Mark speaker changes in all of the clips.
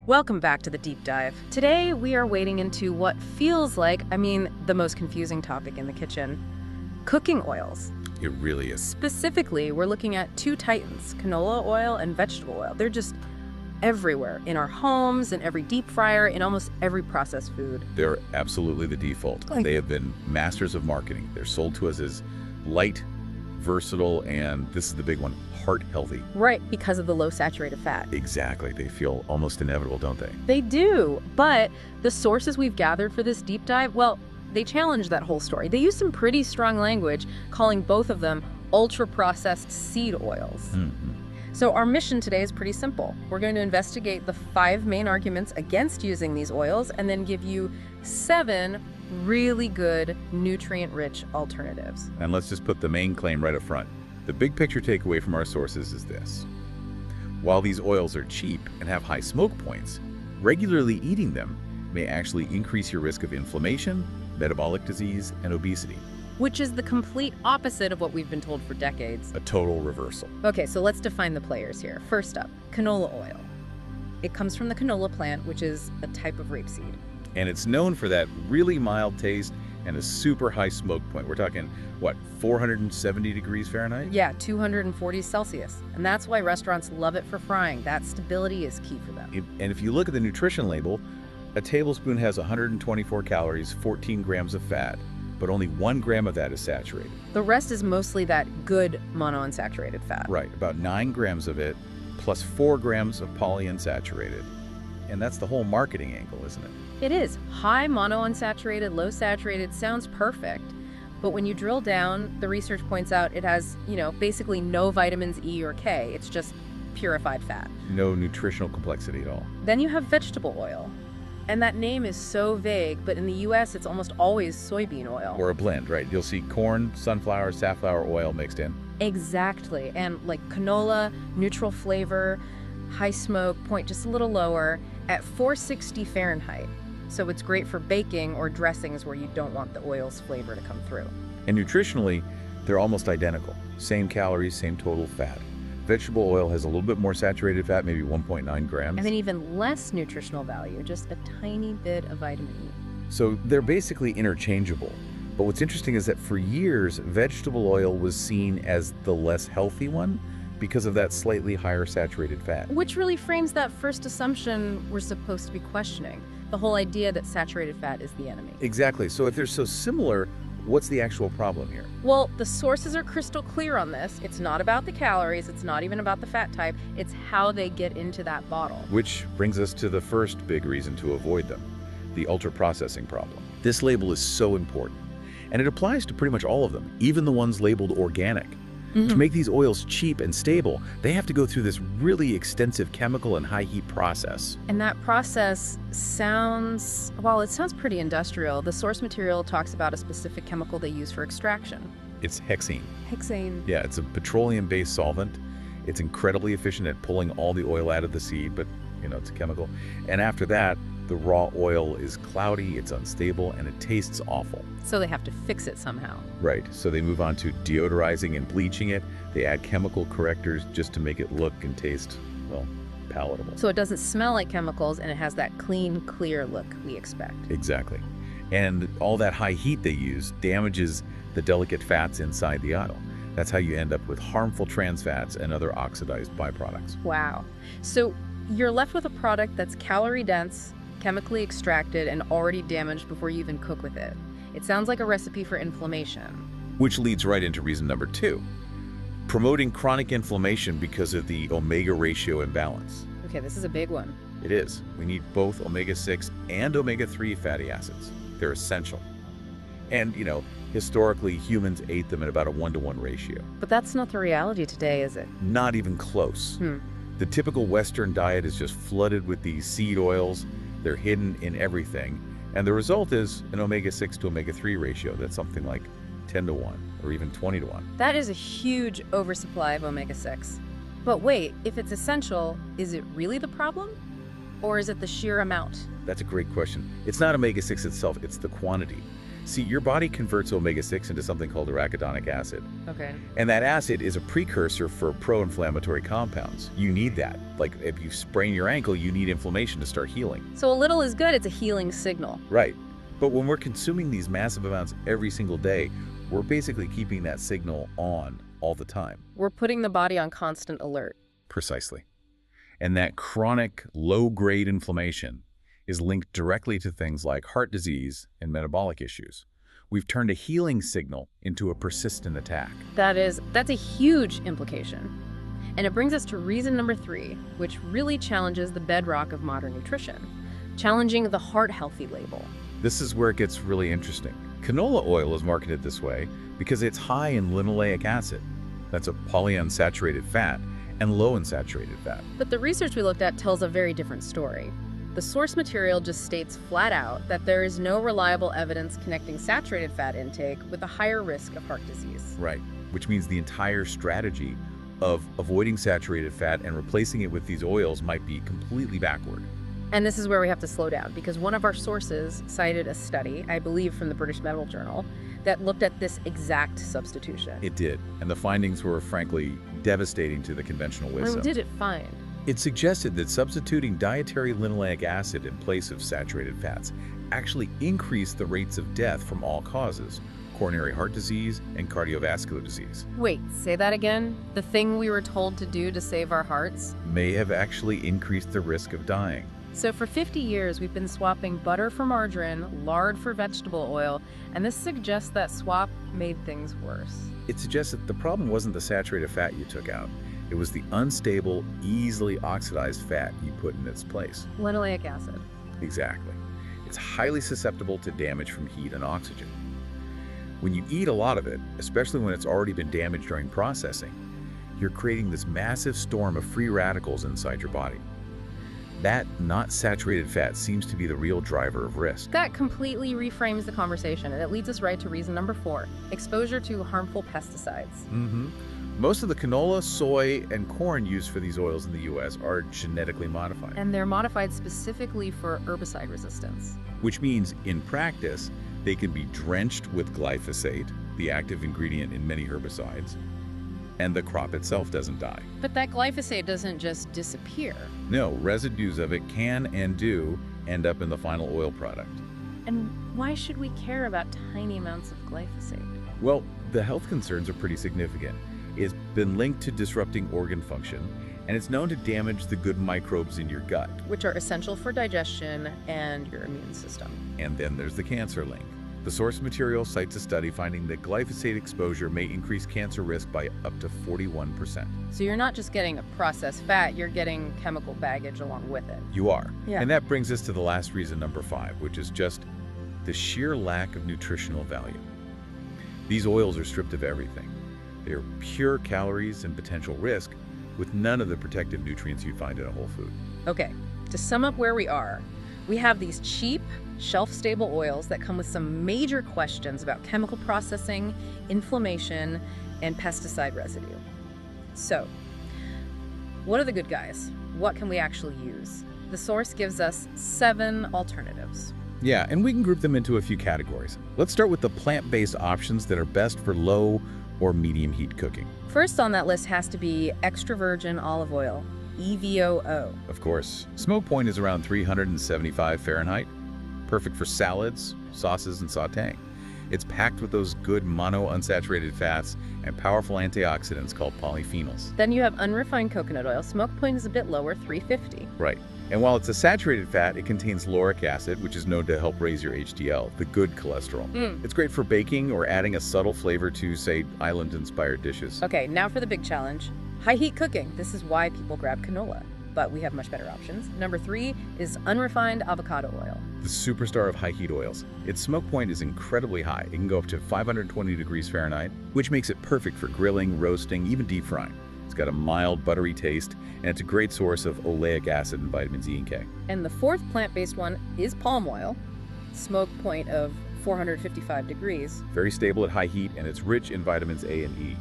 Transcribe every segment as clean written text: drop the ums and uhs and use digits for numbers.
Speaker 1: Welcome back to the deep dive. Today we are wading into what feels like, the most confusing topic in the kitchen, cooking oils.
Speaker 2: It really is.
Speaker 1: Specifically, we're looking at two titans, canola oil and vegetable oil. They're just everywhere, in our homes, in every deep fryer, in almost every processed food.
Speaker 2: They're absolutely the default. They have been masters of marketing. They're sold to us as light, versatile, and this is the big one, heart healthy.
Speaker 1: Right, because of the low saturated fat.
Speaker 2: Exactly. They feel almost inevitable, don't they?
Speaker 1: They do, but the sources we've gathered for this deep dive, well, they challenge that whole story. They use some pretty strong language, calling both of them ultra-processed seed oils. So our mission today is pretty simple. We're going to investigate the 5 main arguments against using these oils and then give you 7 really good, nutrient-rich alternatives.
Speaker 2: And let's just put the main claim right up front. The big picture takeaway from our sources is this. While these oils are cheap and have high smoke points, regularly eating them may actually increase your risk of inflammation, metabolic disease, and obesity.
Speaker 1: Which is the complete opposite of what we've been told for decades.
Speaker 2: A total reversal.
Speaker 1: Okay, so let's define the players here. First up, canola oil. It comes from the canola plant, which is a type of rapeseed.
Speaker 2: And it's known for that really mild taste and a super high smoke point. We're talking, what, 470 degrees Fahrenheit?
Speaker 1: Yeah, 240 Celsius. And that's why restaurants love it for frying. That stability is key for them.
Speaker 2: And if you look at the nutrition label, a tablespoon has 124 calories, 14 grams of fat, but only 1 gram of that is saturated.
Speaker 1: The rest is mostly that good monounsaturated fat.
Speaker 2: Right, about 9 grams of it, plus 4 grams of polyunsaturated. And that's the whole marketing angle, isn't it?
Speaker 1: It is. High monounsaturated, low saturated sounds perfect. But when you drill down, the research points out it has, basically no vitamins E or K. It's just purified fat.
Speaker 2: No nutritional complexity at all.
Speaker 1: Then you have vegetable oil. And that name is so vague, but in the US, it's almost always soybean oil.
Speaker 2: Or a blend, right? You'll see corn, sunflower, safflower oil mixed in.
Speaker 1: Exactly. And like canola, neutral flavor, high smoke point just a little lower at 460 Fahrenheit. So it's great for baking or dressings where you don't want the oil's flavor to come through.
Speaker 2: And nutritionally, they're almost identical. Same calories, same total fat. Vegetable oil has a little bit more saturated fat, maybe 1.9 grams.
Speaker 1: And then even less nutritional value, just a tiny bit of vitamin E.
Speaker 2: So they're basically interchangeable. But what's interesting is that for years, vegetable oil was seen as the less healthy one because of that slightly higher saturated fat.
Speaker 1: Which really frames that first assumption we're supposed to be questioning. The whole idea that saturated fat is the enemy.
Speaker 2: Exactly. So if they're so similar, what's the actual problem here?
Speaker 1: Well, the sources are crystal clear on this. It's not about the calories. It's not even about the fat type. It's how they get into that bottle.
Speaker 2: Which brings us to the first big reason to avoid them, the ultra-processing problem. This label is so important, and it applies to pretty much all of them, even the ones labeled organic. To make these oils cheap and stable, they have to go through this really extensive chemical and high heat process.
Speaker 1: And that process sounds pretty industrial. The source material talks about a specific chemical they use for extraction.
Speaker 2: It's hexane.
Speaker 1: Hexane.
Speaker 2: Yeah, it's a petroleum-based solvent. It's incredibly efficient at pulling all the oil out of the seed, but it's a chemical. And after that, the raw oil is cloudy, it's unstable, and it tastes awful.
Speaker 1: So they have to fix it somehow.
Speaker 2: Right, so they move on to deodorizing and bleaching it. They add chemical correctors just to make it look and taste, palatable.
Speaker 1: So it doesn't smell like chemicals and it has that clean, clear look we expect.
Speaker 2: Exactly. And all that high heat they use damages the delicate fats inside the oil. That's how you end up with harmful trans fats and other oxidized byproducts.
Speaker 1: Wow. So you're left with a product that's calorie dense, chemically extracted, and already damaged before you even cook with it. It sounds like a recipe for inflammation.
Speaker 2: Which leads right into reason number 2. Promoting chronic inflammation because of the omega ratio imbalance.
Speaker 1: Okay, this is a big one.
Speaker 2: It is. We need both omega-6 and omega-3 fatty acids. They're essential. And, historically, humans ate them at about a 1-to-1 ratio.
Speaker 1: But that's not the reality today, is it?
Speaker 2: Not even close. The typical Western diet is just flooded with these seed oils. They're hidden in everything. And the result is an omega-6 to omega-3 ratio that's something like 10-to-1 or even 20-to-1.
Speaker 1: That is a huge oversupply of omega-6. But wait, if it's essential, is it really the problem? Or is it the sheer amount?
Speaker 2: That's a great question. It's not omega-6 itself, it's the quantity. See, your body converts omega-6 into something called arachidonic acid.
Speaker 1: Okay.
Speaker 2: And that acid is a precursor for pro-inflammatory compounds. You need that. Like if you sprain your ankle, you need inflammation to start healing.
Speaker 1: So a little is good, it's a healing signal.
Speaker 2: Right. But when we're consuming these massive amounts every single day, we're basically keeping that signal on all the time.
Speaker 1: We're putting the body on constant alert.
Speaker 2: Precisely. And that chronic, low-grade inflammation is linked directly to things like heart disease and metabolic issues. We've turned a healing signal into a persistent attack.
Speaker 1: That's a huge implication. And it brings us to reason number 3, which really challenges the bedrock of modern nutrition, challenging the heart-healthy label.
Speaker 2: This is where it gets really interesting. Canola oil is marketed this way because it's high in linoleic acid. That's a polyunsaturated fat and low in saturated fat.
Speaker 1: But the research we looked at tells a very different story. The source material just states flat out that there is no reliable evidence connecting saturated fat intake with a higher risk of heart disease.
Speaker 2: Right, which means the entire strategy of avoiding saturated fat and replacing it with these oils might be completely backward.
Speaker 1: And this is where we have to slow down, because one of our sources cited a study, I believe from the British Medical Journal, that looked at this exact substitution.
Speaker 2: It did, and the findings were frankly devastating to the conventional wisdom.
Speaker 1: What did it find?
Speaker 2: It suggested that substituting dietary linoleic acid in place of saturated fats actually increased the rates of death from all causes, coronary heart disease and cardiovascular disease.
Speaker 1: Wait, say that again? The thing we were told to do to save our hearts?
Speaker 2: May have actually increased the risk of dying.
Speaker 1: So for 50 years, we've been swapping butter for margarine, lard for vegetable oil, and this suggests that swap made things worse.
Speaker 2: It suggests that the problem wasn't the saturated fat you took out. It was the unstable, easily oxidized fat you put in its place.
Speaker 1: Linoleic acid.
Speaker 2: Exactly. It's highly susceptible to damage from heat and oxygen. When you eat a lot of it, especially when it's already been damaged during processing, you're creating this massive storm of free radicals inside your body. That not saturated fat seems to be the real driver of risk.
Speaker 1: That completely reframes the conversation, and it leads us right to reason number 4, exposure to harmful pesticides.
Speaker 2: Most of the canola, soy, and corn used for these oils in the U.S. are genetically modified.
Speaker 1: And they're modified specifically for herbicide resistance.
Speaker 2: Which means, in practice, they can be drenched with glyphosate, the active ingredient in many herbicides, and the crop itself doesn't die.
Speaker 1: But that glyphosate doesn't just disappear.
Speaker 2: No, residues of it can and do end up in the final oil product.
Speaker 1: And why should we care about tiny amounts of glyphosate?
Speaker 2: Well, the health concerns are pretty significant. It's been linked to disrupting organ function, and it's known to damage the good microbes in your gut.
Speaker 1: Which are essential for digestion and your immune system.
Speaker 2: And then there's the cancer link. The source material cites a study finding that glyphosate exposure may increase cancer risk by up to 41%.
Speaker 1: So you're not just getting a processed fat, you're getting chemical baggage along with it.
Speaker 2: You are.
Speaker 1: Yeah.
Speaker 2: And that brings us to the last reason, number 5, which is just the sheer lack of nutritional value. These oils are stripped of everything. They're pure calories and potential risk, with none of the protective nutrients you'd find in a whole food.
Speaker 1: Okay, to sum up where we are, we have these cheap, shelf-stable oils that come with some major questions about chemical processing, inflammation, and pesticide residue. So, what are the good guys? What can we actually use? The source gives us 7 alternatives.
Speaker 2: Yeah, and we can group them into a few categories. Let's start with the plant-based options that are best for low or medium heat cooking.
Speaker 1: First on that list has to be extra virgin olive oil, EVOO.
Speaker 2: Of course, smoke point is around 375 Fahrenheit, perfect for salads, sauces, and sautéing. It's packed with those good monounsaturated fats and powerful antioxidants called polyphenols.
Speaker 1: Then you have unrefined coconut oil. Smoke point is a bit lower, 350.
Speaker 2: Right. And while it's a saturated fat, it contains lauric acid, which is known to help raise your HDL, the good cholesterol. It's great for baking or adding a subtle flavor to, say, island-inspired dishes.
Speaker 1: Okay, now for the big challenge. High heat cooking. This is why people grab canola. But we have much better options. Number 3 is unrefined avocado oil.
Speaker 2: The superstar of high heat oils. Its smoke point is incredibly high. It can go up to 520 degrees Fahrenheit, which makes it perfect for grilling, roasting, even deep frying. It's got a mild, buttery taste, and it's a great source of oleic acid and vitamins E and K.
Speaker 1: And the 4th plant-based one is palm oil. Smoke point of 455 degrees.
Speaker 2: Very stable at high heat, and it's rich in vitamins A and E.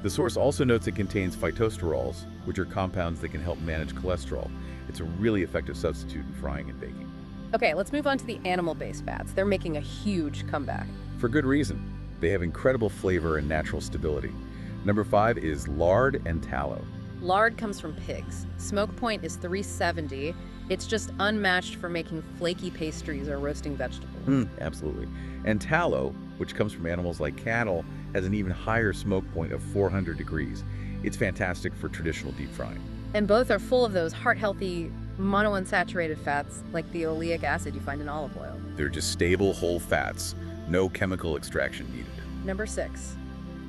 Speaker 2: The source also notes it contains phytosterols, which are compounds that can help manage cholesterol. It's a really effective substitute in frying and baking.
Speaker 1: Okay, let's move on to the animal-based fats. They're making a huge comeback.
Speaker 2: For good reason. They have incredible flavor and natural stability. Number 5 is lard and tallow.
Speaker 1: Lard comes from pigs. Smoke point is 370. It's just unmatched for making flaky pastries or roasting vegetables.
Speaker 2: Absolutely. And tallow, which comes from animals like cattle, has an even higher smoke point of 400 degrees. It's fantastic for traditional deep frying.
Speaker 1: And both are full of those heart-healthy monounsaturated fats like the oleic acid you find in olive oil.
Speaker 2: They're just stable, whole fats. No chemical extraction needed.
Speaker 1: Number 6,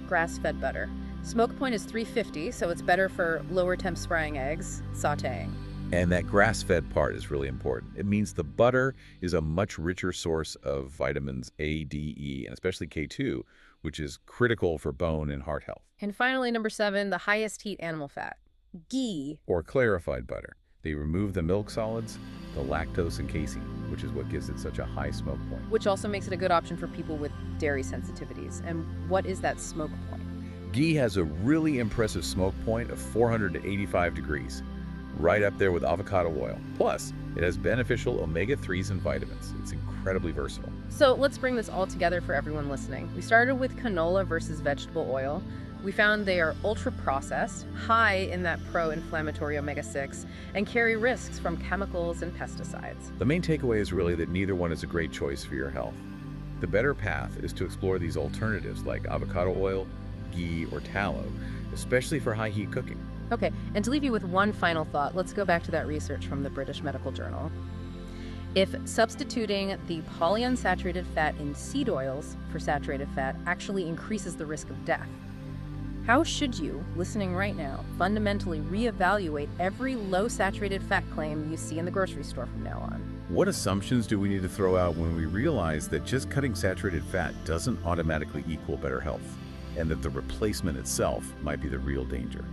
Speaker 1: grass-fed butter. Smoke point is 350, so it's better for lower temp frying eggs, sautéing.
Speaker 2: And that grass-fed part is really important. It means the butter is a much richer source of vitamins A, D, E, and especially K2, which is critical for bone and heart health.
Speaker 1: And finally, number 7, the highest heat animal fat, ghee.
Speaker 2: Or clarified butter. They remove the milk solids, the lactose and casein, which is what gives it such a high smoke point.
Speaker 1: Which also makes it a good option for people with dairy sensitivities. And what is that smoke point?
Speaker 2: Ghee has a really impressive smoke point of 485 degrees, right up there with avocado oil. Plus, it has beneficial omega-3s and vitamins. It's incredibly versatile.
Speaker 1: So let's bring this all together for everyone listening. We started with canola versus vegetable oil. We found they are ultra-processed, high in that pro-inflammatory omega-6, and carry risks from chemicals and pesticides.
Speaker 2: The main takeaway is really that neither one is a great choice for your health. The better path is to explore these alternatives like avocado oil, ghee, or tallow, especially for high-heat cooking.
Speaker 1: Okay, and to leave you with one final thought, let's go back to that research from the British Medical Journal. If substituting the polyunsaturated fat in seed oils for saturated fat actually increases the risk of death, how should you, listening right now, fundamentally reevaluate every low-saturated fat claim you see in the grocery store from now on?
Speaker 2: What assumptions do we need to throw out when we realize that just cutting saturated fat doesn't automatically equal better health, and that the replacement itself might be the real danger?